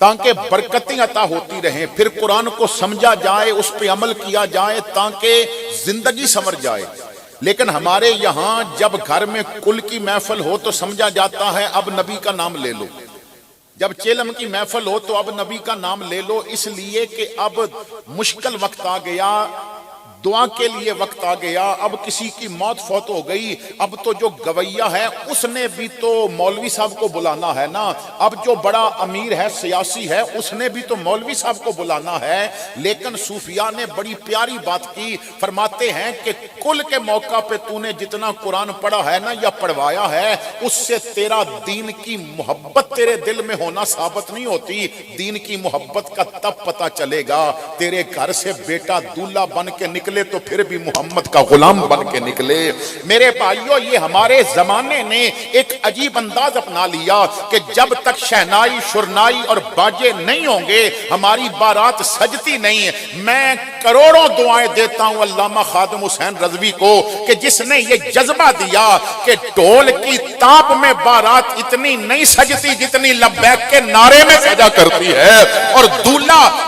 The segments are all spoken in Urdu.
تاکہ برکتیں عطا ہوتی رہیں، پھر قرآن کو سمجھا جائے، اس پہ عمل کیا جائے تاکہ زندگی سنور جائے۔ لیکن ہمارے یہاں جب گھر میں کل کی محفل ہو تو سمجھا جاتا ہے اب نبی کا نام لے لو، جب چیلم کی محفل ہو تو اب نبی کا نام لے لو، اس لیے کہ اب مشکل وقت آ گیا، دعا کے لیے وقت آ گیا، اب کسی کی موت فوت ہو گئی، اب تو جو گویہ ہے اس نے بھی تو مولوی صاحب کو بلانا ہے نا، اب جو بڑا امیر ہے سیاسی ہے اس نے بھی تو مولوی صاحب کو بلانا ہے۔ لیکن صوفیاء نے بڑی پیاری بات کی، فرماتے ہیں کہ کل کے موقع پہ تو نے جتنا قرآن پڑھا ہے نا یا پڑھوایا ہے، اس سے تیرا دین کی محبت تیرے دل میں ہونا ثابت نہیں ہوتی۔ دین کی محبت کا تب پتہ چلے گا تیرے گھر سے بیٹا دولہا بن کے نکلے تو پھر بھی محمد کا غلام بن کے نکلے۔ میرے بھائیو، یہ ہمارے زمانے نے ایک عجیب انداز اپنا لیا کہ جب تک شہنائی شرنائی اور باجے نہیں ہوں گے ہماری بارات سجتی نہیں۔ میں کروڑوں دعائیں دیتا ہوں علامہ خادم حسین رضوی کو کہ جس نے یہ جذبہ دیا کہ ڈھول کی تاپ میں بارات اتنی نہیں سجتی جتنی لبیک کے نعرے میں سجا کرتی ہے، اور دولہا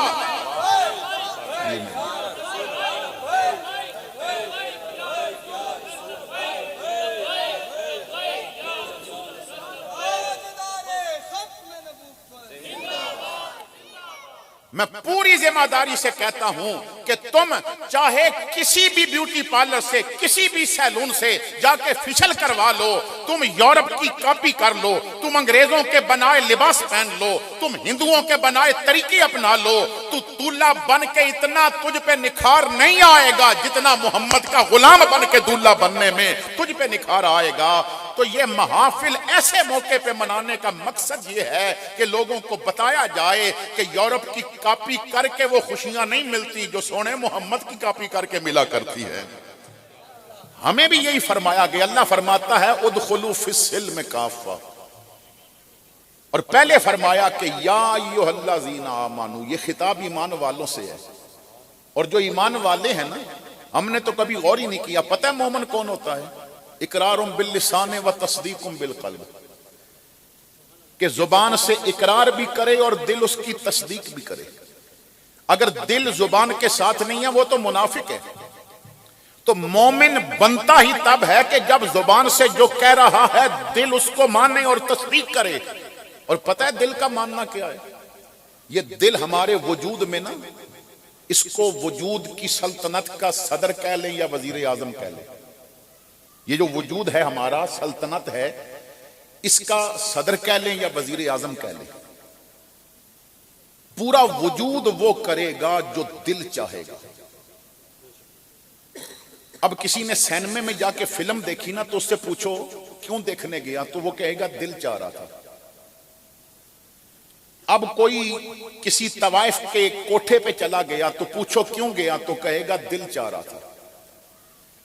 میں پوری ذمہ داری سے کہتا ہوں کہ تم چاہے کسی بھی بیوٹی پارلر سے، کسی بھی سیلون سے جا کے فیشل کروا لو، تم یورپ کی کاپی کر لو، تم انگریزوں کے بنائے لباس پہن لو، تم ہندوؤں کے بنائے طریقے اپنا لو، تو دولہا بن کے اتنا تجھ پہ نکھار نہیں آئے گا جتنا محمد کا غلام بن کے دولہا بننے میں تجھ پہ نکھار آئے گا۔ تو یہ محافل ایسے موقع پہ منانے کا مقصد یہ ہے کہ لوگوں کو بتایا جائے کہ یورپ کی کاپی کر کے وہ خوشیاں نہیں ملتی جو سونے محمد کی کاپی کر کے ملا کرتی ہے۔ ہمیں بھی یہی فرمایا گیا، اللہ فرماتا ہے ادخلوا فی السلم کافہ، اور پہلے فرمایا کہ یا ایھا الذین آمنوا، یہ خطاب ایمان والوں سے ہے، اور جو ایمان والے ہیں نا، ہم نے تو کبھی غور ہی نہیں کیا۔ پتہ ہے مومن کون ہوتا ہے؟ اقرار باللسان و تصدیق بالقلب، کہ زبان سے اقرار بھی کرے اور دل اس کی تصدیق بھی کرے۔ اگر دل زبان کے ساتھ نہیں ہے وہ تو منافق ہے۔ تو مومن بنتا ہی تب ہے کہ جب زبان سے جو کہہ رہا ہے دل اس کو مانے اور تصدیق کرے۔ اور پتہ ہے دل کا ماننا کیا ہے؟ یہ دل ہمارے وجود میں نا، اس کو وجود کی سلطنت کا صدر کہہ لیں یا وزیر اعظم کہہ لیں، یہ جو وجود ہے ہمارا سلطنت ہے، اس کا صدر کہہ لیں یا وزیر اعظم کہہ لیں، پورا وجود وہ کرے گا جو دل چاہے گا۔ اب کسی نے سینما میں جا کے فلم دیکھی نا تو اس سے پوچھو کیوں دیکھنے گیا تو وہ کہے گا دل چاہ رہا تھا۔ اب کوئی کسی طوائف کے کوٹھے پہ چلا گیا تو پوچھو کیوں گیا تو کہے گا دل چاہ رہا تھا۔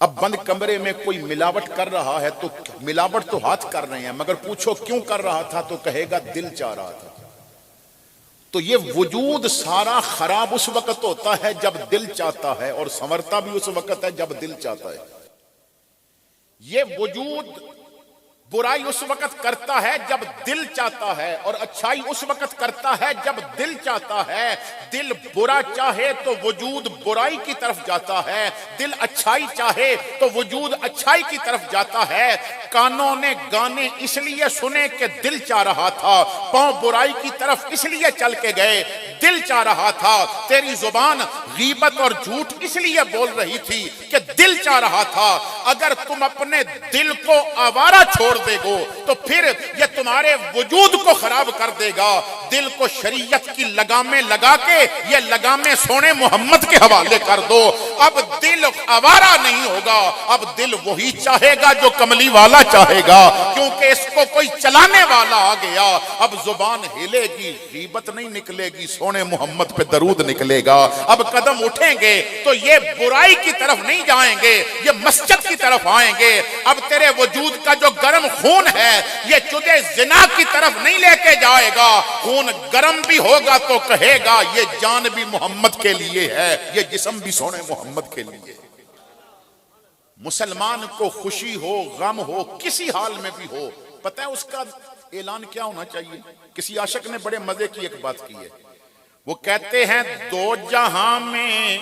اب بند کمرے میں کوئی ملاوٹ کر رہا ہے تو ملاوٹ تو ہاتھ کر رہے ہیں، مگر پوچھو کیوں کر رہا تھا تو کہے گا دل چاہ رہا تھا۔ تو یہ وجود سارا خراب اس وقت ہوتا ہے جب دل چاہتا ہے، اور سنورتا بھی اس وقت ہے جب دل چاہتا ہے۔ یہ وجود برائی اس وقت کرتا ہے جب دل چاہتا ہے، اور اچھائی اس وقت کرتا ہے جب دل چاہتا ہے۔ دل برا چاہے تو وجود برائی کی طرف جاتا ہے، دل اچھائی چاہے تو وجود اچھائی کی طرف جاتا ہے۔ کانوں نے گانے اس لیے سنے کہ دل چاہ رہا تھا، پاؤں برائی کی طرف اس لیے چل کے گئے، دل چاہ رہا تھا۔ تیری زبان غیبت اور جھوٹ اس لیے بول رہی تھی کہ دل چاہ رہا تھا۔ اگر تم اپنے دل کو آوارہ چھوڑ دے گو تو پھر یہ تمہارے وجود کو خراب کر دے گا۔ دل کو شریعت کی لگامیں لگا کے یہ لگامیں سونے محمد کے حوالے کر دو۔ اب دل آوارہ نہیں ہوگا، اب دل وہی چاہے گا جو کملی والا چاہے گا، کیونکہ اس کو کوئی چلانے والا آ گیا۔ اب زبان ہلے گی، غیبت نہیں نکلے گی، سونے محمد پہ درود نکلے گا۔ اب قدم اٹھیں گے تو یہ برائی کی طرف نہیں جائیں گے، یہ مسجد کی طرف آئیں گے۔ اب تیرے وجود کا جو گرم خون ہے یہ تجھے زنا کی طرف نہیں لے کے جائے گا۔ خون گرم بھی ہوگا تو کہے گا یہ جان بھی محمد کے لیے ہے، یہ جسم بھی سونے محمد کے لیے۔ مسلمان کو خوشی ہو غم ہو کسی حال میں بھی ہو، پتہ ہے اس کا اعلان کیا ہونا چاہیے؟ کسی عاشق نے بڑے مزے کی ایک بات کی ہے، وہ کہتے ہیں دو جہاں میں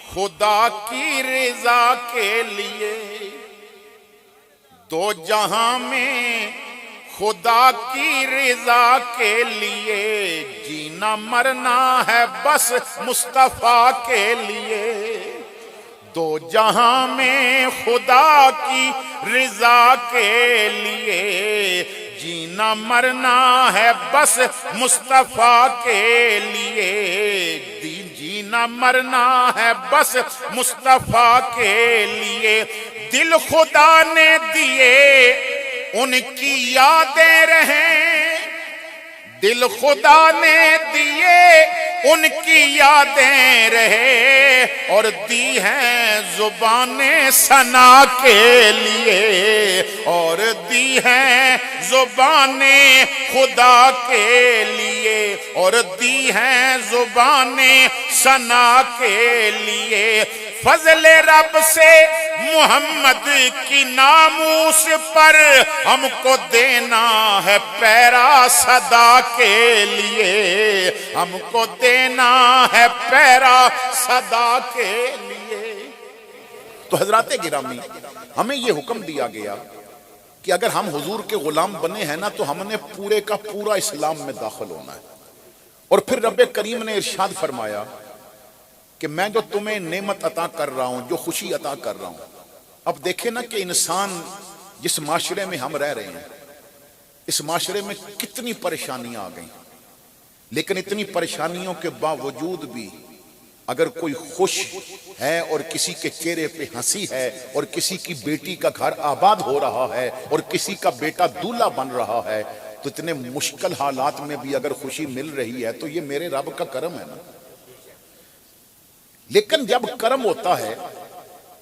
خدا کی رضا کے لیے، دو جہاں میں خدا کی رضا کے لیے، جینا مرنا ہے بس مصطفیٰ کے لیے، دو جہاں میں خدا کی رضا کے لیے، جینا مرنا ہے بس مصطفیٰ کے لیے، جینا مرنا ہے بس مصطفیٰ کے لیے، دل خدا نے دیے ان کی یادیں رہیں، دل خدا نے دیے ان کی یادیں رہے، اور دی ہیں زبانیں ثنا کے لیے، اور دی ہیں زبانیں خدا کے لیے، اور دی ہیں زبانیں ثنا کے لیے، فضل رب سے محمد کی ناموس پر ہم کو دینا ہے پیرا صدا کے لیے، ہم کو دینا ہے پیرا صدا کے لیے۔ تو حضرات گرامی، ہمیں یہ حکم دیا گیا کہ اگر ہم حضور کے غلام بنے ہیں نا تو ہم نے پورے کا پورا اسلام میں داخل ہونا ہے۔ اور پھر رب کریم نے ارشاد فرمایا کہ میں جو تمہیں نعمت عطا کر رہا ہوں، جو خوشی عطا کر رہا ہوں، اب دیکھیں نا کہ انسان جس معاشرے میں ہم رہ رہے ہیں، اس معاشرے میں کتنی پریشانیاں آ گئیں، لیکن اتنی پریشانیوں کے باوجود بھی اگر کوئی خوش ہے اور کسی کے چہرے پہ ہنسی ہے، اور کسی کی بیٹی کا گھر آباد ہو رہا ہے، اور کسی کا بیٹا دولہا بن رہا ہے، تو اتنے مشکل حالات میں بھی اگر خوشی مل رہی ہے تو یہ میرے رب کا کرم ہے نا۔ لیکن جب کرم ہوتا ہے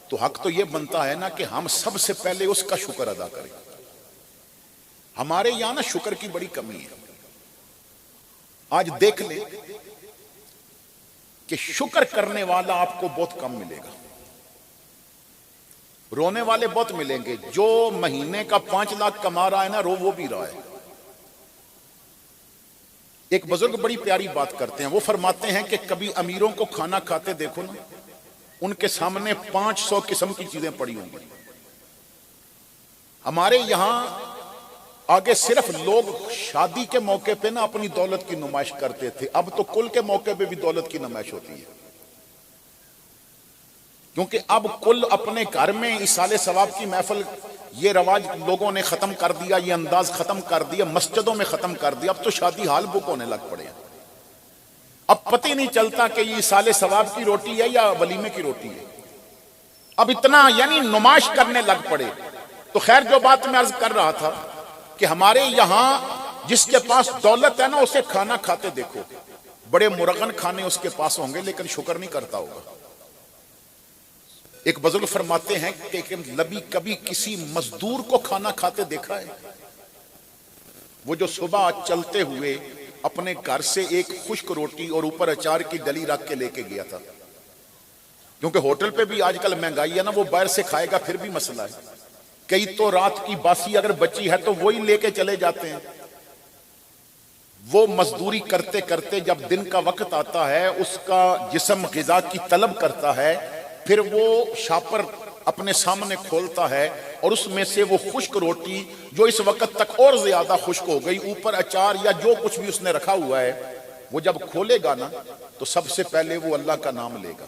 تو حق تو یہ بنتا ہے نا کہ ہم سب سے پہلے اس کا شکر ادا کریں۔ ہمارے یہاں نا شکر کی بڑی کمی ہے۔ آج دیکھ لیں کہ شکر کرنے والا آپ کو بہت کم ملے گا، رونے والے بہت ملیں گے۔ جو مہینے کا 5 لاکھ کما رہا ہے نا، رو وہ بھی رہا ہے۔ ایک بزرگ بڑی پیاری بات کرتے ہیں، وہ فرماتے ہیں کہ کبھی امیروں کو کھانا کھاتے دیکھو نا، ان کے سامنے 500 قسم کی چیزیں پڑی ہوں گی۔ ہمارے یہاں آگے صرف لوگ شادی کے موقع پہ نا اپنی دولت کی نمائش کرتے تھے، اب تو کل کے موقع پہ بھی دولت کی نمائش ہوتی ہے، کیونکہ اب کل اپنے گھر میں ایصال ثواب کی محفل، یہ رواج لوگوں نے ختم کر دیا، یہ انداز ختم کر دیا، مسجدوں میں ختم کر دیا۔ اب تو شادی ہال بک ہونے لگ پڑے ہیں، اب پتہ ہی نہیں چلتا کہ یہ ایصال ثواب کی روٹی ہے یا ولیمے کی روٹی ہے، اب اتنا یعنی نمائش کرنے لگ پڑے۔ تو خیر، جو بات میں عرض کر رہا تھا کہ ہمارے یہاں جس کے پاس دولت ہے نا، اسے کھانا کھاتے دیکھو، بڑے مرغن کھانے اس کے پاس ہوں گے لیکن شکر نہیں کرتا ہوگا۔ ایک بزرگ فرماتے ہیں کہ کبھی کسی مزدور کو کھانا کھاتے دیکھا ہے؟ وہ جو صبح چلتے ہوئے اپنے گھر سے ایک خشک روٹی اور اوپر اچار کی ڈلی رکھ کے لے کے گیا تھا، کیونکہ ہوٹل پہ بھی آج کل مہنگائی ہے نا، وہ باہر سے کھائے گا پھر بھی مسئلہ ہے۔ کئی تو رات کی باسی اگر بچی ہے تو وہی لے کے چلے جاتے ہیں۔ وہ مزدوری کرتے کرتے جب دن کا وقت آتا ہے، اس کا جسم غذا کی طلب کرتا ہے، پھر وہ شاپر اپنے سامنے کھولتا ہے اور اس میں سے وہ خشک روٹی جو اس وقت تک اور زیادہ خشک ہو گئی، اوپر اچار یا جو کچھ بھی اس نے رکھا ہوا ہے، وہ جب کھولے گا نا تو سب سے پہلے وہ اللہ کا نام لے گا،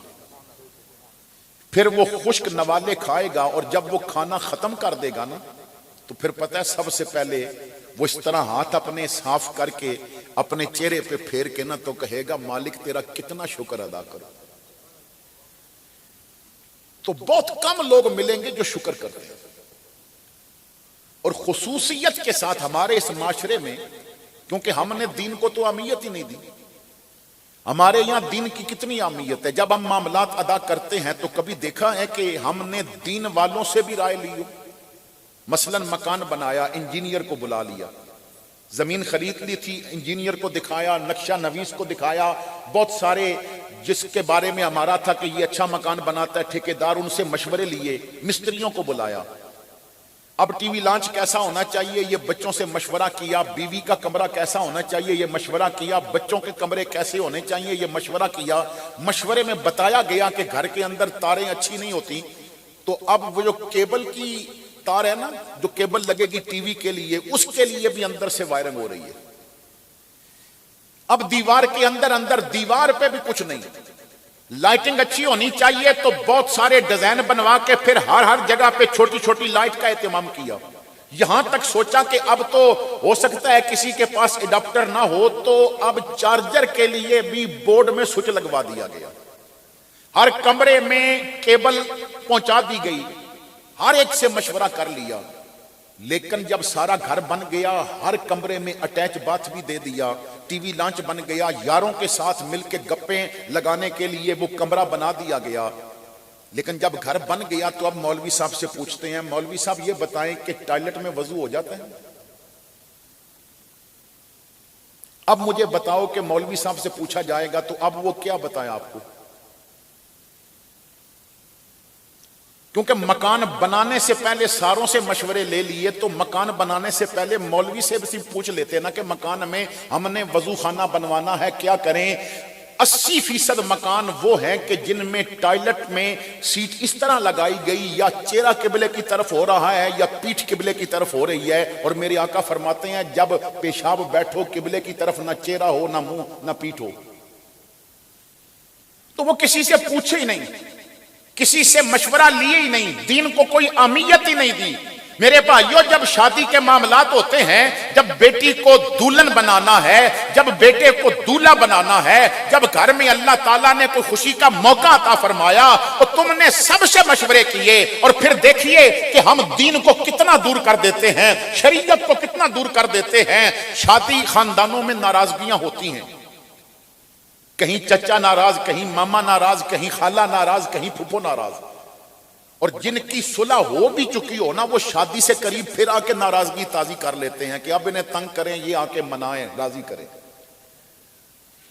پھر وہ خشک نوالے کھائے گا، اور جب وہ کھانا ختم کر دے گا نا تو پھر پتہ ہے سب سے پہلے وہ اس طرح ہاتھ اپنے صاف کر کے اپنے چہرے پہ پھیر کے نا تو کہے گا مالک تیرا کتنا شکر ادا کرو۔ تو بہت کم لوگ ملیں گے جو شکر کرتے ہیں، اور خصوصیت کے ساتھ ہمارے اس معاشرے میں، کیونکہ ہم نے دین کو تو اہمیت ہی نہیں دی۔ ہمارے یہاں دین کی کتنی اہمیت ہے، جب ہم معاملات ادا کرتے ہیں تو کبھی دیکھا ہے کہ ہم نے دین والوں سے بھی رائے لی ہو؟ مثلا مکان بنایا، انجینئر کو بلا لیا، زمین خرید لی تھی، انجینئر کو دکھایا، نقشہ نویس کو دکھایا، بہت سارے جس کے بارے میں ہمارا تھا کہ یہ اچھا مکان بناتا ہے ٹھیکیدار، ان سے مشورے لیے، مستریوں کو بلایا، اب ٹی وی لانچ کیسا ہونا چاہیے یہ بچوں سے مشورہ کیا، بیوی کا کمرہ کیسا ہونا چاہیے یہ مشورہ کیا، بچوں کے کمرے کیسے ہونے چاہیے یہ مشورہ کیا۔ مشورے میں بتایا گیا کہ گھر کے اندر تاریں اچھی نہیں ہوتی، تو اب وہ جو کیبل کی تار ہے نا، جو کیبل لگے گی ٹی وی کے لیے، اس کے لیے بھی اندر سے وائرنگ ہو رہی ہے۔ اب دیوار کے اندر دیوار پہ بھی کچھ نہیں، لائٹنگ اچھی ہونی چاہیے تو بہت سارے ڈیزائن بنوا کے پھر ہر جگہ پہ چھوٹی چھوٹی لائٹ کا اہتمام کیا۔ یہاں تک سوچا کہ اب تو ہو سکتا ہے کسی کے پاس اڈاپٹر نہ ہو تو اب چارجر کے لیے بھی بورڈ میں سوئچ لگوا دیا گیا، ہر کمرے میں کیبل پہنچا دی گئی، ہر ایک سے مشورہ کر لیا۔ لیکن جب سارا گھر بن گیا، ہر کمرے میں اٹیچ باتھ بھی دے دیا، ٹی وی لانچ بن گیا، یاروں کے ساتھ مل کے گپیں لگانے کے لیے وہ کمرہ بنا دیا گیا، لیکن جب گھر بن گیا تو اب مولوی صاحب سے پوچھتے ہیں، مولوی صاحب یہ بتائیں کہ ٹوائلٹ میں وضو ہو جاتا ہے؟ اب مجھے بتاؤ کہ مولوی صاحب سے پوچھا جائے گا تو اب وہ کیا بتائیں آپ کو؟ کیونکہ مکان بنانے سے پہلے ساروں سے مشورے لے لیے، تو مکان بنانے سے پہلے مولوی سے بھی پوچھ لیتے نا کہ مکان میں ہم نے وضو خانہ بنوانا ہے، کیا کریں؟ 80% مکان وہ ہیں کہ جن میں ٹوائلٹ میں سیٹ اس طرح لگائی گئی یا چہرہ قبلے کی طرف ہو رہا ہے یا پیٹھ قبلے کی طرف ہو رہی ہے، اور میرے آقا فرماتے ہیں جب پیشاب بیٹھو قبلے کی طرف نہ چہرہ ہو نہ منہ نہ پیٹھ ہو۔ تو وہ کسی سے پوچھے ہی نہیں، کسی سے مشورہ لیے ہی نہیں، دین کو کوئی اہمیت ہی نہیں دی۔ میرے بھائیوں، جب شادی کے معاملات ہوتے ہیں، جب بیٹی کو دلہن بنانا ہے، جب بیٹے کو دولہا بنانا ہے، جب گھر میں اللہ تعالیٰ نے کوئی خوشی کا موقع عطا فرمایا تو تم نے سب سے مشورے کیے، اور پھر دیکھیے کہ ہم دین کو کتنا دور کر دیتے ہیں، شریعت کو کتنا دور کر دیتے ہیں۔ شادی خاندانوں میں ناراضگیاں ہوتی ہیں، کہیں چچا ناراض، کہیں ماما ناراض، کہیں خالہ ناراض، کہیں پھپھو ناراض، اور جن کی صلح ہو بھی چکی ہو نا، وہ شادی سے قریب پھر آ کے ناراضگی تازی کر لیتے ہیں کہ اب انہیں تنگ کریں، یہ آ کے منائیں، راضی کریں۔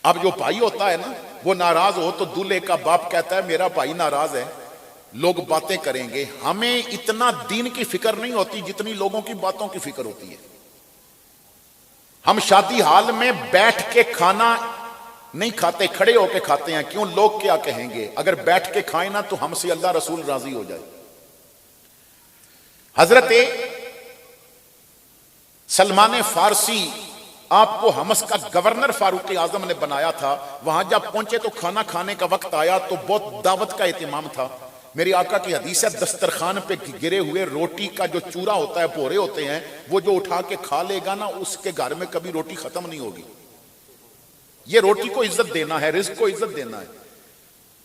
اب جو بھائی ہوتا ہے نا، وہ ناراض ہو تو دولہے کا باپ کہتا ہے میرا بھائی ناراض ہے، لوگ باتیں کریں گے۔ ہمیں اتنا دین کی فکر نہیں ہوتی جتنی لوگوں کی باتوں کی فکر ہوتی ہے۔ ہم شادی حال میں بیٹھ کے کھانا نہیں کھاتے، کھڑے ہو کے کھاتے ہیں، کیوں؟ لوگ کیا کہیں گے؟ اگر بیٹھ کے کھائیں نا تو ہم سے اللہ رسول راضی ہو جائے۔ حضرت سلمان فارسی آپ کو حمص کا گورنر فاروق اعظم نے بنایا تھا، وہاں جب پہنچے تو کھانا کھانے کا وقت آیا تو بہت دعوت کا اہتمام تھا۔ میری آقا کی حدیث ہے، دسترخوان پہ گرے ہوئے روٹی کا جو چورا ہوتا ہے، بھورے ہوتے ہیں، وہ جو اٹھا کے کھا لے گا نا، اس کے گھر میں کبھی روٹی ختم نہیں ہوگی۔ یہ روٹی کو عزت دینا ہے، رزق کو عزت دینا ہے۔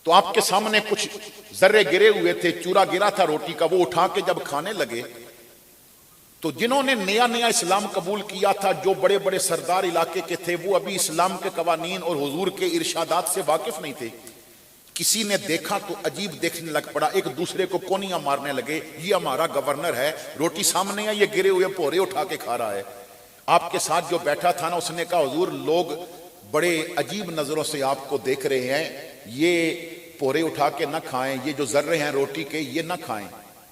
تو آپ کے سامنے کچھ ذرے گرے ہوئے تھے، چورا گرا تھا روٹی کا، وہ اٹھا کے جب کھانے لگے تو جنہوں نے نیا نیا اسلام قبول کیا تھا، جو بڑے بڑے سردار علاقے کے تھے، وہ ابھی اسلام کے قوانین اور حضور کے ارشادات سے واقف نہیں تھے۔ کسی نے دیکھا تو عجیب دیکھنے لگ پڑا، ایک دوسرے کو کونیاں مارنے لگے، یہ ہمارا گورنر ہے، روٹی سامنے ہے، یہ گرے ہوئے پورے اٹھا کے کھا رہا ہے۔ آپ کے ساتھ جو بیٹھا تھا نا، اس نے کہا حضور لوگ بڑے عجیب نظروں سے آپ کو دیکھ رہے ہیں، یہ پورے اٹھا کے نہ کھائیں، یہ جو ذرے ہیں روٹی کے یہ نہ کھائیں۔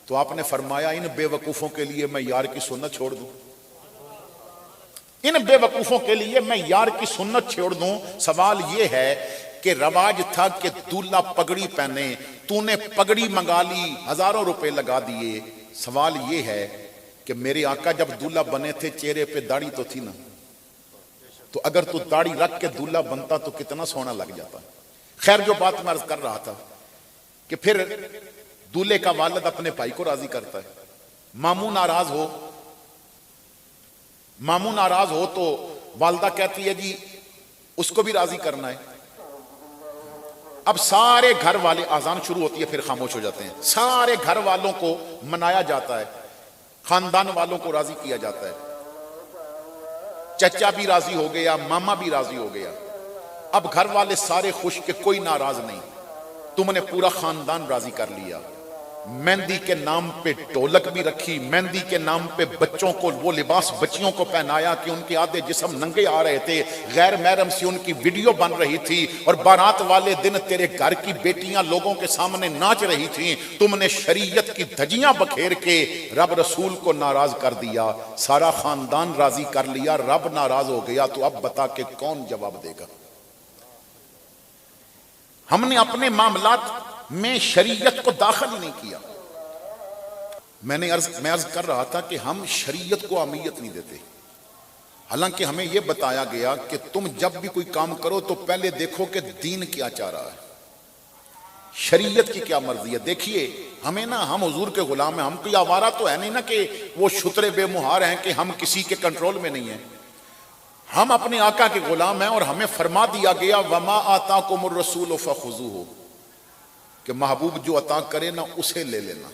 تو آپ نے فرمایا ان بے وقوفوں کے لیے میں یار کی سنت چھوڑ دوں، ان بے وقوفوں کے لیے میں یار کی سنت چھوڑ دوں؟ سوال یہ ہے کہ رواج تھا کہ دولہا پگڑی پہنے، تو نے پگڑی منگا لی، ہزاروں روپے لگا دیے۔ سوال یہ ہے کہ میرے آقا جب دولہا بنے تھے چہرے پہ داڑھی تو تھی نا، تو اگر تو داڑھی رکھ کے دولہا بنتا تو کتنا سونا لگ جاتا۔ خیر، جو بات میں عرض کر رہا تھا کہ پھر دولہے کا والد اپنے بھائی کو راضی کرتا ہے، ماموں ناراض ہو تو والدہ کہتی ہے جی اس کو بھی راضی کرنا ہے۔ اب سارے گھر والے، آذان شروع ہوتی ہے پھر خاموش ہو جاتے ہیں، سارے گھر والوں کو منایا جاتا ہے، خاندان والوں کو راضی کیا جاتا ہے۔ چچا بھی راضی ہو گیا، ماما بھی راضی ہو گیا، اب گھر والے سارے خوش کہ کوئی ناراض نہیں، تم نے پورا خاندان راضی کر لیا۔ مہندی کے نام پہ ڈھولک بھی رکھی، مہندی کے نام پہ بچوں کو وہ لباس بچیوں کو پہنایا کہ ان کے آدھے جسم ننگے آ رہے تھے، غیر محرم سے ان کی ویڈیو بن رہی تھی، اور بارات والے دن تیرے گھر کی بیٹیاں لوگوں کے سامنے ناچ رہی تھیں، تم نے شریعت کی دھجیاں بکھیر کے رب رسول کو ناراض کر دیا، سارا خاندان راضی کر لیا، رب ناراض ہو گیا، تو اب بتا کہ کون جواب دے گا؟ ہم نے اپنے معاملات میں شریعت کو داخل ہی نہیں کیا۔ میں عرض کر رہا تھا کہ ہم شریعت کو اہمیت نہیں دیتے، حالانکہ ہمیں یہ بتایا گیا کہ تم جب بھی کوئی کام کرو تو پہلے دیکھو کہ دین کیا چاہ رہا ہے، شریعت کی کیا مرضی ہے۔ دیکھیے ہمیں ہم حضور کے غلام ہیں، ہم کوئی آوارہ تو ہے نہیں کہ وہ شترے بے مہار ہیں کہ ہم کسی کے کنٹرول میں نہیں ہیں، ہم اپنے آقا کے غلام ہیں، اور ہمیں فرما دیا گیا وما آتاکم الرسول فخذوہ، کہ محبوب جو عطا کرے اسے لے لینا،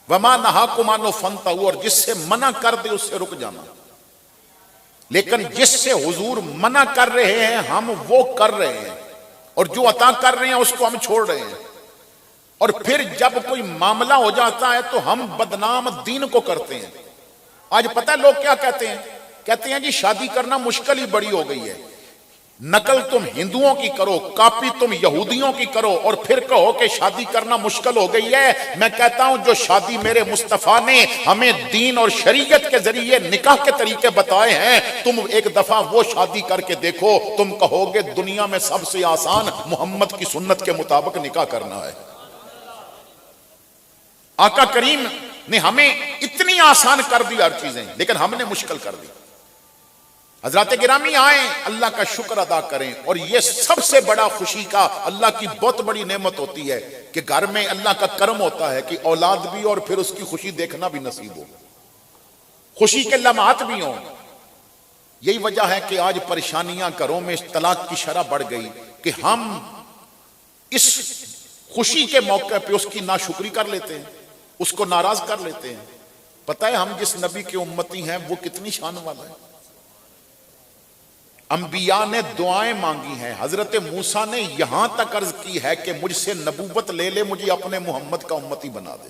وما نہاکم عنہ فانتہوا، اور جس سے منع کر دے اس سے رک جانا۔ لیکن جس سے حضور منع کر رہے ہیں ہم وہ کر رہے ہیں، اور جو عطا کر رہے ہیں اس کو ہم چھوڑ رہے ہیں، اور پھر جب کوئی معاملہ ہو جاتا ہے تو ہم بدنام دین کو کرتے ہیں۔ آج پتہ ہے لوگ کیا کہتے ہیں جی شادی کرنا مشکل ہی بڑی ہو گئی ہے، نقل تم ہندوؤں کی کرو، کاپی تم یہودیوں کی کرو، اور پھر کہو کہ شادی کرنا مشکل ہو گئی ہے۔ میں کہتا ہوں جو شادی میرے مصطفیٰ نے ہمیں دین اور شریعت کے ذریعے نکاح کے طریقے بتائے ہیں، تم ایک دفعہ وہ شادی کر کے دیکھو، تم کہو گے دنیا میں سب سے آسان محمد کی سنت کے مطابق نکاح کرنا ہے۔ آقا کریم نے ہمیں اتنی آسان کر دی ہر چیزیں، لیکن ہم نے مشکل کر دی۔ حضرات گرامی آئیں اللہ کا شکر ادا کریں، اور یہ سب سے بڑا خوشی کا اللہ کی بہت بڑی نعمت ہوتی ہے کہ گھر میں اللہ کا کرم ہوتا ہے کہ اولاد بھی اور پھر اس کی خوشی دیکھنا بھی نصیب ہو، خوشی کے لمحات بھی ہوں۔ یہی وجہ ہے کہ آج پریشانیاں گھروں میں طلاق کی شرح بڑھ گئی کہ ہم اس خوشی کے موقع پہ اس کی ناشکری کر لیتے ہیں، اس کو ناراض کر لیتے ہیں۔ پتہ ہے ہم جس نبی کے امتی ہیں وہ کتنی شان والا ہے۔ انبیاء نے دعائیں مانگی ہیں، حضرت موسیٰ نے یہاں تک عرض کی ہے کہ مجھ سے نبوت لے لے، مجھے اپنے محمد کا امتی بنا دے۔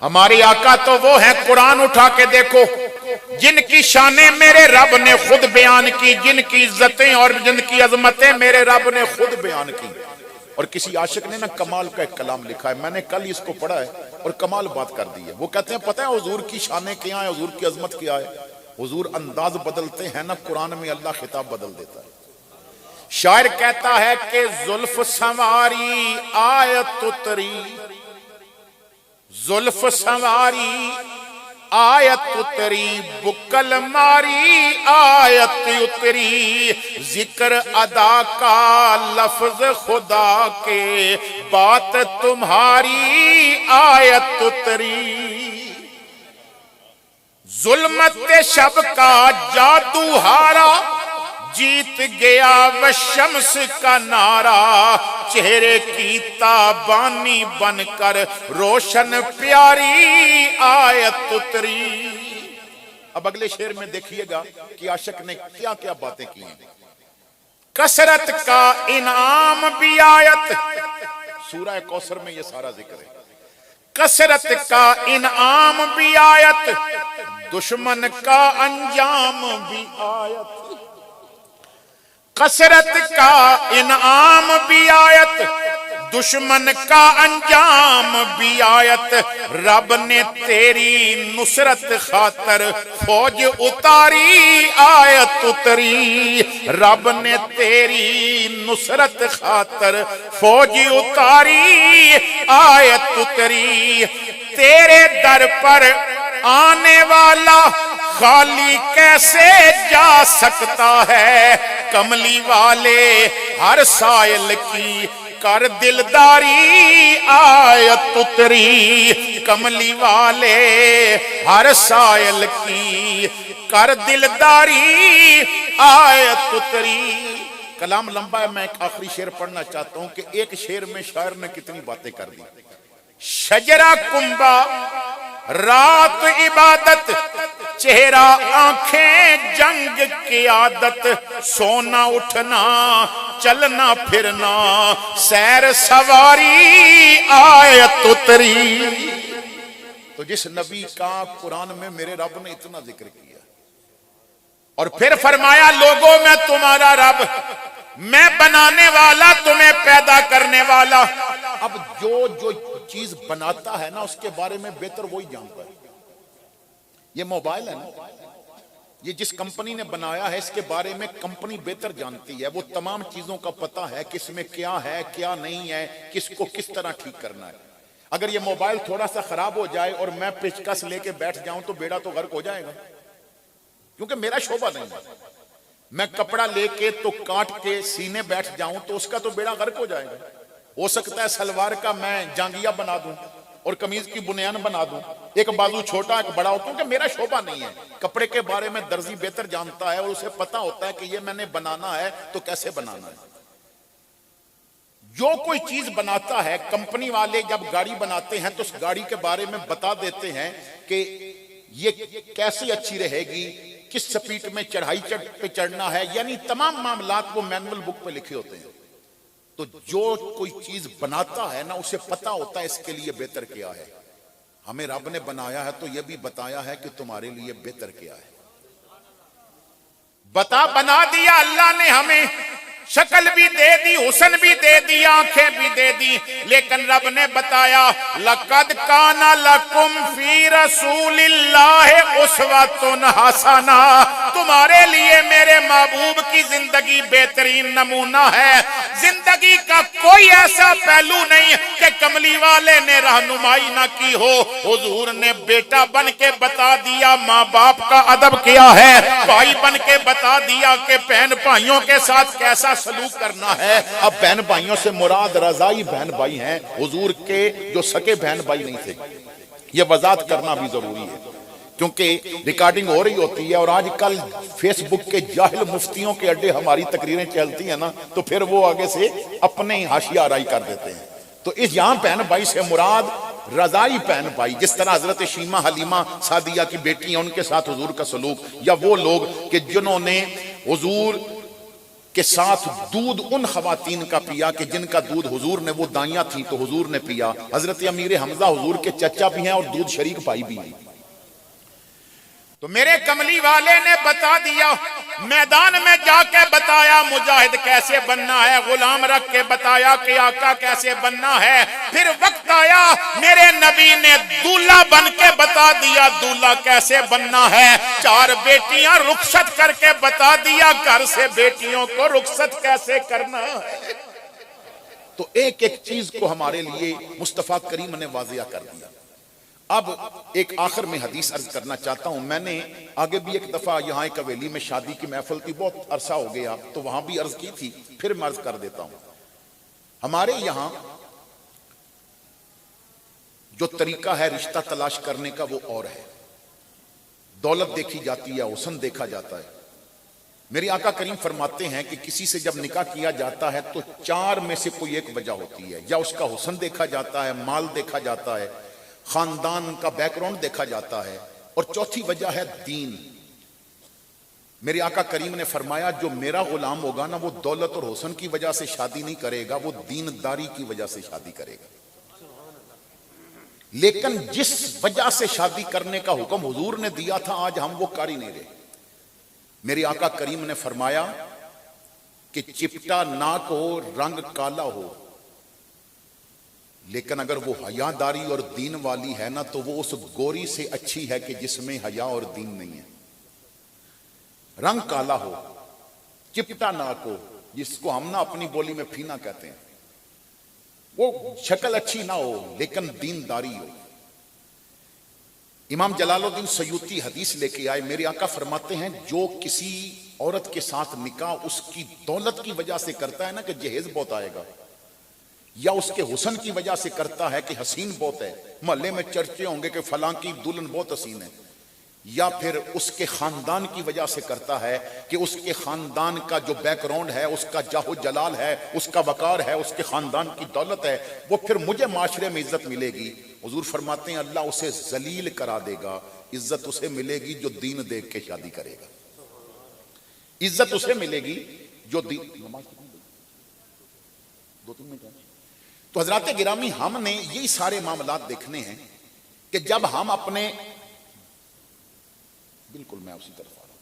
ہمارے آقا تو وہ ہیں، قرآن اٹھا کے دیکھو، جن کی شانیں میرے رب نے خود بیان کی، جن کی عزتیں اور جن کی عظمتیں میرے رب نے خود بیان کی۔ اور کسی عاشق نے کمال کا ایک کلام لکھا ہے، میں نے کل اس کو پڑھا ہے اور کمال بات کر دی ہے۔ وہ کہتے ہیں پتہ ہے حضور کی شانیں کیا ہیں، حضور کی عظمت کیا ہے؟ حضور انداز بدلتے ہیں قرآن میں اللہ خطاب بدل دیتا ہے۔ شاعر کہتا ہے کہ زلف سنواری آیت اتری، زلف سنواری آیت اتری، بکل ماری آیت اتری، ذکر ادا کا لفظ خدا کے، بات تمہاری آیت اتری، ظلمت شب کا جادو ہارا، جیت گیا وہ شمس کا نعرہ، چہرے کی تابانی بن کر روشن پیاری آیت اتری۔ اب اگلے شعر میں دیکھیے گا کہ عاشق نے کیا کیا باتیں کی ہیں۔ کثرت کا انعام بھی آیت، سورہ کوثر میں یہ سارا ذکر ہے۔ کثرت کا انعام بھی آیت، دشمن کا انجام بھی آیت، کثرت کا انعام بھی آیت، دشمن کا انجام بھی آیت، رب نے تیری نصرت خاطر فوج اتاری آیت اتری، رب نے تیری نصرت خاطر فوج اتاری آیت اتری، تیرے در پر آنے والا خالی کیسے جا سکتا ہے، کملی والے ہر سائل کی کر دلداری آیت اتری، کملی والے ہر سائل کی کر دلداری آیت اتری۔ کلام لمبا ہے، میں ایک آخری شعر پڑھنا چاہتا ہوں کہ ایک شعر میں شاعر نے کتنی باتیں کر دی۔ شجرہ کنبہ رات عبادت، چہرہ آنکھیں جنگ کی عادت، سونا اٹھنا چلنا پھرنا، سیر سواری آیت اتری۔ تو جس نبی کا قرآن میں میرے رب نے اتنا ذکر کیا، اور پھر فرمایا لوگوں میں تمہارا رب، میں بنانے والا تمہیں پیدا کرنے والا۔ اب جو چیز بناتا ہے نا اس کے بارے میں بہتر وہی جانتا ہے۔ یہ موبائل ہے نا، یہ جس کمپنی نے بنایا ہے اس کے بارے میں کمپنی بہتر جانتی ہے، وہ تمام چیزوں کا پتہ ہے کس میں کیا ہے کیا نہیں ہے، کس کو کس طرح ٹھیک کرنا ہے۔ اگر یہ موبائل تھوڑا سا خراب ہو جائے اور میں پیچکس لے کے بیٹھ جاؤں تو بیڑا تو غرق ہو جائے گا، کیونکہ میرا شعبہ نہیں ہے۔ میں کپڑا لے کے تو کاٹ کے سینے بیٹھ جاؤں تو اس کا تو بیڑا غرق ہو جائے گا۔ ہو سکتا ہے سلوار کا میں جانگیا بنا دوں اور قمیض کی بنیان بنا دوں، ایک بازو چھوٹا ایک بڑا ہو، کیونکہ میرا شعبہ نہیں ہے۔ کپڑے کے بارے میں درزی بہتر جانتا ہے اور اسے پتا ہوتا ہے کہ یہ میں نے بنانا ہے تو کیسے بنانا ہے۔ جو کوئی چیز بناتا ہے، کمپنی والے جب گاڑی بناتے ہیں تو اس گاڑی کے بارے میں بتا دیتے ہیں کہ یہ کیسی اچھی رہے گی، کس سپیڈ میں چڑھائی پہ چڑھنا ہے، یعنی تمام معاملات وہ مینول بک پہ لکھے ہوتے ہیں۔ تو جو کوئی چیز بناتا ہے نا اسے پتا ہوتا ہے اس کے لیے بہتر کیا ہے۔ ہمیں رب نے بنایا ہے تو یہ بھی بتایا ہے کہ تمہارے لیے بہتر کیا ہے۔ بنا دیا اللہ نے ہمیں، شکل بھی دے دی، حسن بھی دے دی، آنکھیں بھی دے دی، لیکن رب نے بتایا لَقَدْ كَانَ لَكُمْ فِي رَسُولِ اللَّهِ أُسْوَةٌ حَسَنَةٌ، تمہارے لیے میرے محبوب کی زندگی بہترین نمونہ ہے۔ زندگی کا کوئی ایسا پہلو نہیں کہ کملی والے نے رہنمائی نہ کی ہو۔ حضور نے بیٹا بن کے بتا دیا ماں باپ کا ادب کیا ہے، بھائی بن کے بتا دیا کہ بہن بھائیوں کے ساتھ کیسا سلوک کرنا ہے۔ اب بہن بھائیوں سے مراد رضائی بہن بھائی ہیں، حضور کے جو سکے بہن بھائی نہیں تھے۔ یہ وضاحت کرنا بھی ضروری ہے کیونکہ ریکارڈنگ ہو رہی ہوتی ہے، اور آج کل فیس بک کے جاہل مفتیوں کے اڈے ہماری تقریریں چلتی ہیں نا تو پھر وہ آگے سے اپنے حاشیہ آرائی کر دیتے ہیں۔ تو اس یہاں بہن بھائی سے مراد رضائی بہن بھائی، جس طرح حضرت شیمہ حلیمہ سعدیہ کی بیٹی ہیں ان کے ساتھ حضور کا سلوک، یا وہ لوگ کہ جنہوں نے حضور کے ساتھ دودھ ان خواتین کا پیا کہ جن کا دودھ حضور نے، وہ دائیاں تھیں تو حضور نے پیا۔ حضرت امیر حمزہ حضور کے چچا بھی ہیں اور دودھ شریک بھائی بھی ہیں۔ تو میرے کملی والے نے بتا دیا، میدان میں جا کے بتایا مجاہد کیسے بننا ہے، غلام رکھ کے بتایا کہ آقا کیسے بننا ہے۔ پھر وقت آیا میرے نبی نے دولہا بن کے بتا دیا دولہا کیسے بننا ہے۔ 4 بیٹیاں رخصت کر کے بتا دیا گھر سے بیٹیوں کو رخصت کیسے کرنا ہے۔ تو ایک ایک چیز کو ہمارے لیے مصطفیٰ کریم نے واضح کر دیا۔ اب ایک آخر میں حدیث عرض کرنا چاہتا ہوں۔ میں نے آگے بھی ایک دفعہ یہاں ایک حویلی میں شادی کی محفل تھی، بہت عرصہ ہو گیا تو وہاں بھی عرض کی تھی، پھر میں عرض کر دیتا ہوں۔ ہمارے یہاں جو طریقہ ہے رشتہ تلاش کرنے کا وہ اور ہے۔ دولت دیکھی جاتی ہے، حسن دیکھا جاتا ہے۔ میرے آقا کریم فرماتے ہیں کہ کسی سے جب نکاح کیا جاتا ہے تو 4 میں سے کوئی ایک وجہ ہوتی ہے، یا اس کا حسن دیکھا جاتا ہے، مال دیکھا جاتا ہے، خاندان کا بیک گراؤنڈ دیکھا جاتا ہے، اور چوتھی وجہ ہے دین۔ میرے آقا کریم نے فرمایا جو میرا غلام ہوگا نا وہ دولت اور حسن کی وجہ سے شادی نہیں کرے گا، وہ دینداری کی وجہ سے شادی کرے گا۔ لیکن جس وجہ سے شادی کرنے کا حکم حضور نے دیا تھا آج ہم وہ کر ہی نہیں رہے۔ میرے آقا کریم نے فرمایا کہ چپٹا ناک ہو، رنگ کالا ہو، لیکن اگر وہ حیاداری اور دین والی ہے نا تو وہ اس گوری سے اچھی ہے کہ جس میں حیا اور دین نہیں ہے۔ رنگ کالا ہو، چپٹا ناک ہو، جس کو ہم نا اپنی بولی میں پھینا کہتے ہیں، وہ شکل اچھی نہ ہو لیکن دینداری ہو۔ امام جلال الدین سیوطی حدیث لے کے آئے، میرے آقا فرماتے ہیں جو کسی عورت کے ساتھ نکاح اس کی دولت کی وجہ سے کرتا ہے نا کہ جہیز بہت آئے گا، یا اس کے حسن کی وجہ سے کرتا ہے کہ حسین بہت ہے، محلے میں چرچے ہوں گے کہ فلاں کی دلہن بہت حسین ہے، یا پھر اس کے خاندان کی وجہ سے کرتا ہے کہ اس کے خاندان کا جو بیک گراؤنڈ ہے، اس کا جاہ و جلال ہے، اس کا وقار ہے، اس کے خاندان کی دولت ہے، وہ پھر مجھے معاشرے میں عزت ملے گی، حضور فرماتے ہیں اللہ اسے ذلیل کرا دے گا، عزت اسے ملے گی جو دین دیکھ کے شادی کرے گا، عزت اسے ملے گی جو دین۔ نماز دو تین منٹ۔ تو حضرات گرامی، ہم نے یہی سارے معاملات دیکھنے ہیں کہ جب ہم اپنے، بالکل میں اسی طرف آ رہا ہوں،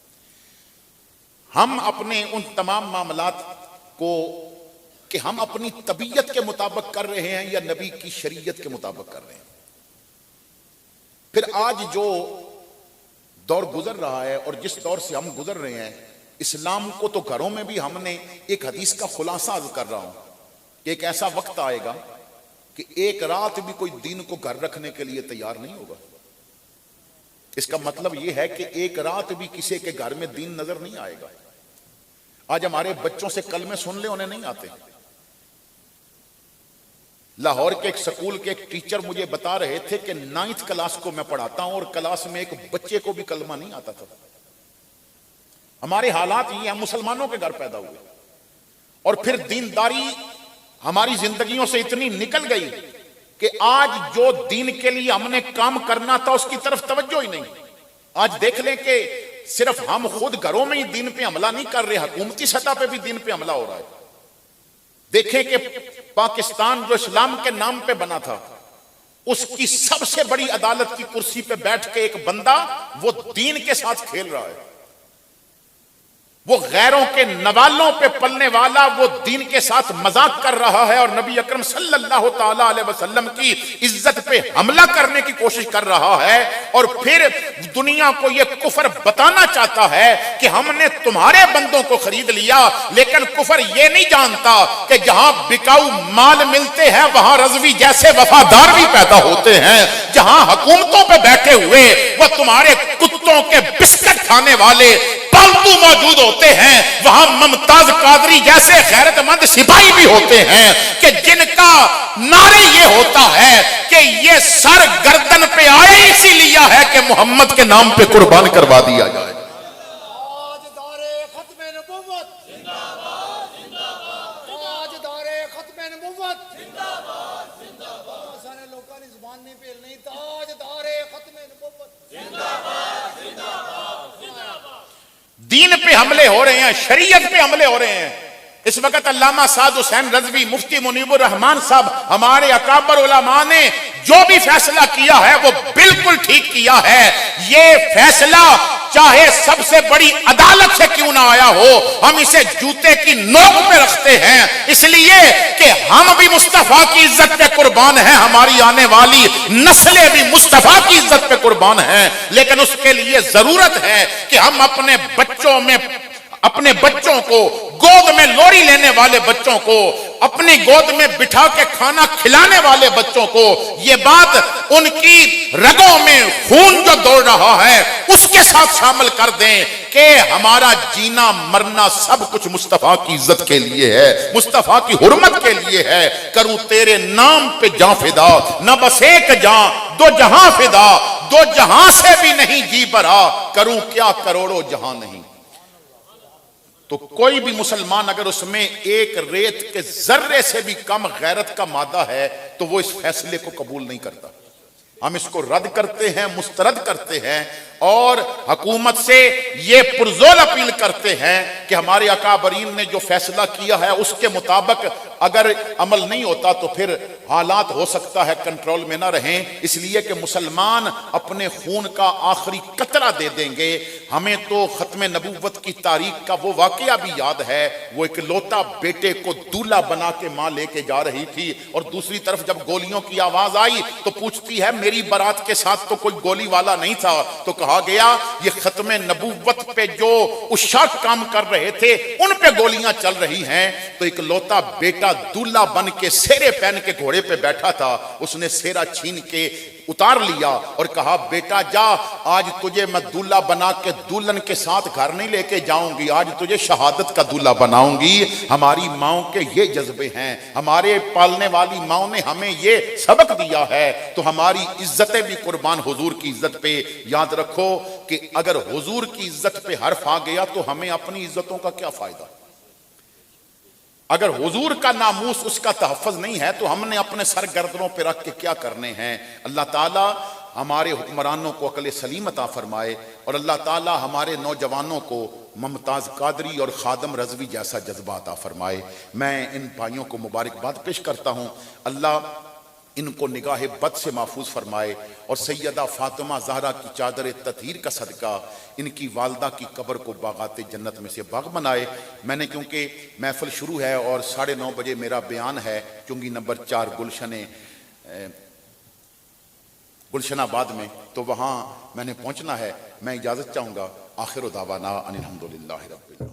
ہم اپنے ان تمام معاملات کو کہ ہم اپنی طبیعت کے مطابق کر رہے ہیں یا نبی کی شریعت کے مطابق کر رہے ہیں۔ پھر آج جو دور گزر رہا ہے اور جس دور سے ہم گزر رہے ہیں، اسلام کو تو گھروں میں بھی ہم نے، ایک حدیث کا خلاصہ عرض کر رہا ہوں کہ ایک ایسا وقت آئے گا کہ ایک رات بھی کوئی دین کو گھر رکھنے کے لیے تیار نہیں ہوگا۔ اس کا مطلب یہ ہے کہ ایک رات بھی کسی کے گھر میں دین نظر نہیں آئے گا۔ آج ہمارے بچوں سے کلمے سن لے، انہیں نہیں آتے۔ لاہور کے ایک سکول کے ایک ٹیچر مجھے بتا رہے تھے کہ 9th کلاس کو میں پڑھاتا ہوں اور کلاس میں ایک بچے کو بھی کلمہ نہیں آتا تھا۔ ہمارے حالات یہ ہیں، مسلمانوں کے گھر پیدا ہوئے اور پھر دینداری ہماری زندگیوں سے اتنی نکل گئی کہ آج جو دین کے لیے ہم نے کام کرنا تھا اس کی طرف توجہ ہی نہیں۔ آج دیکھ لیں کہ صرف ہم خود گھروں میں ہی دین پہ حملہ نہیں کر رہے، حکومتی سطح پہ بھی دین پہ حملہ ہو رہا ہے۔ دیکھیں کہ پاکستان جو اسلام کے نام پہ بنا تھا، اس کی سب سے بڑی عدالت کی کرسی پہ بیٹھ کے ایک بندہ وہ دین کے ساتھ کھیل رہا ہے، وہ غیروں کے نوالوں پہ پلنے والا وہ دین کے ساتھ مذاق کر رہا ہے اور نبی اکرم صلی اللہ تعالی علیہ وسلم کی عزت پہ حملہ کرنے کی کوشش کر رہا ہے، اور پھر دنیا کو یہ کفر بتانا چاہتا ہے کہ ہم نے تمہارے بندوں کو خرید لیا، لیکن کفر یہ نہیں جانتا کہ جہاں بکاؤ مال ملتے ہیں وہاں رضوی جیسے وفادار بھی پیدا ہوتے ہیں، جہاں حکومتوں پہ بیٹھے ہوئے وہ تمہارے کتوں کے بسکٹ کھانے والے پالتو موجود ہوتے ہیں، وہاں ممتاز قادری جیسے غیرت مند سپاہی بھی ہوتے ہیں کہ جن کا نعرہ یہ ہوتا ہے کہ یہ سر گردن پہ آئے اسی لیے ہے کہ محمد کے نام پہ قربان کروا دیا جائے۔ دین پہ حملے ہو رہے ہیں، شریعت پہ حملے ہو رہے ہیں۔ اس وقت علامہ سعد حسین رضوی، مفتی منیب الرحمان صاحب، ہمارے اکابر علماء نے جو بھی فیصلہ کیا ہے وہ بالکل ٹھیک کیا ہے۔ یہ فیصلہ چاہے سب سے بڑی عدالت سے کیوں نہ آیا ہو، ہم اسے جوتے کی نوک پہ رکھتے ہیں، اس لیے کہ ہم بھی مصطفیٰ کی عزت پہ قربان ہیں، ہماری آنے والی نسلیں بھی مصطفیٰ کی عزت پہ قربان ہیں، لیکن اس کے لیے ضرورت ہے کہ ہم اپنے بچوں کو، گود میں لوری لینے والے بچوں کو، اپنی گود میں بٹھا کے کھانا کھلانے والے بچوں کو یہ بات ان کی رگوں میں خون جو دوڑ رہا ہے اس کے ساتھ شامل کر دیں کہ ہمارا جینا مرنا سب کچھ مصطفیٰ کی عزت کے لیے ہے، مصطفیٰ کی حرمت کے لیے ہے۔ کروں تیرے نام پہ جاں فدا، نہ بس ایک جاں دو جہاں فدا، دو جہاں سے بھی نہیں جی برا، کروں کیا کروڑوں جہاں نہیں۔ تو کوئی بھی مسلمان اگر اس میں ایک ریت کے ذرے سے بھی کم غیرت کا مادہ ہے تو وہ اس فیصلے کو قبول نہیں کرتا۔ ہم اس کو رد کرتے ہیں، مسترد کرتے ہیں اور حکومت سے یہ پرزور اپیل کرتے ہیں کہ ہمارے اکابرین نے جو فیصلہ کیا ہے اس کے مطابق اگر عمل نہیں ہوتا تو پھر حالات ہو سکتا ہے کنٹرول میں نہ رہیں، اس لیے کہ مسلمان اپنے خون کا آخری قطرہ دے دیں گے۔ ہمیں تو ختم نبوت کی تاریخ کا وہ واقعہ بھی یاد ہے، وہ ایک لوتا بیٹے کو دولہا بنا کے ماں لے کے جا رہی تھی اور دوسری طرف جب گولیوں کی آواز آئی تو پوچھتی ہے میری بارات کے ساتھ تو کوئی گولی والا نہیں تھا، تو کہا گیا یہ ختم نبوت پہ جو اشاک کام کر رہے تھے ان پہ گولیاں چل رہی ہیں۔ تو ایک لوتا بیٹا دولہا بن کے سیرے پہن کے گھوڑے پہ بیٹھا تھا، اس نے سیرا چھین کے اتار لیا اور کہا بیٹا جا، آج تجھے میں دولہا بنا کے دلہن کے ساتھ گھر نہیں لے کے جاؤں گی، آج تجھے شہادت کا دولہا بناؤں گی۔ ہماری ماؤں کے یہ جذبے ہیں، ہمارے پالنے والی ماؤں نے ہمیں یہ سبق دیا ہے، تو ہماری عزتیں بھی قربان حضور کی عزت پہ۔ یاد رکھو کہ اگر حضور کی عزت پہ حرف آ گیا تو ہمیں اپنی عزتوں کا کیا فائدہ؟ اگر حضور کا ناموس اس کا تحفظ نہیں ہے تو ہم نے اپنے سر گردنوں پہ رکھ کے کیا کرنے ہیں؟ اللہ تعالیٰ ہمارے حکمرانوں کو عقل سلیم عطا فرمائے، اور اللہ تعالیٰ ہمارے نوجوانوں کو ممتاز قادری اور خادم رضوی جیسا جذبہ عطا فرمائے۔ میں ان بھائیوں کو مبارکباد پیش کرتا ہوں، اللہ ان کو نگاہ بد سے محفوظ فرمائے، اور سیدہ فاطمہ زہرا کی چادر تطہیر کا صدقہ ان کی والدہ کی قبر کو باغات جنت میں سے باغ بنائے۔ میں نے کیونکہ محفل شروع ہے اور 9:30 بجے میرا بیان ہے چنگی نمبر 4 گلشن آباد میں، تو وہاں میں نے پہنچنا ہے، میں اجازت چاہوں گا۔ آخر دعوانا ان الحمدللہ رب العالمین۔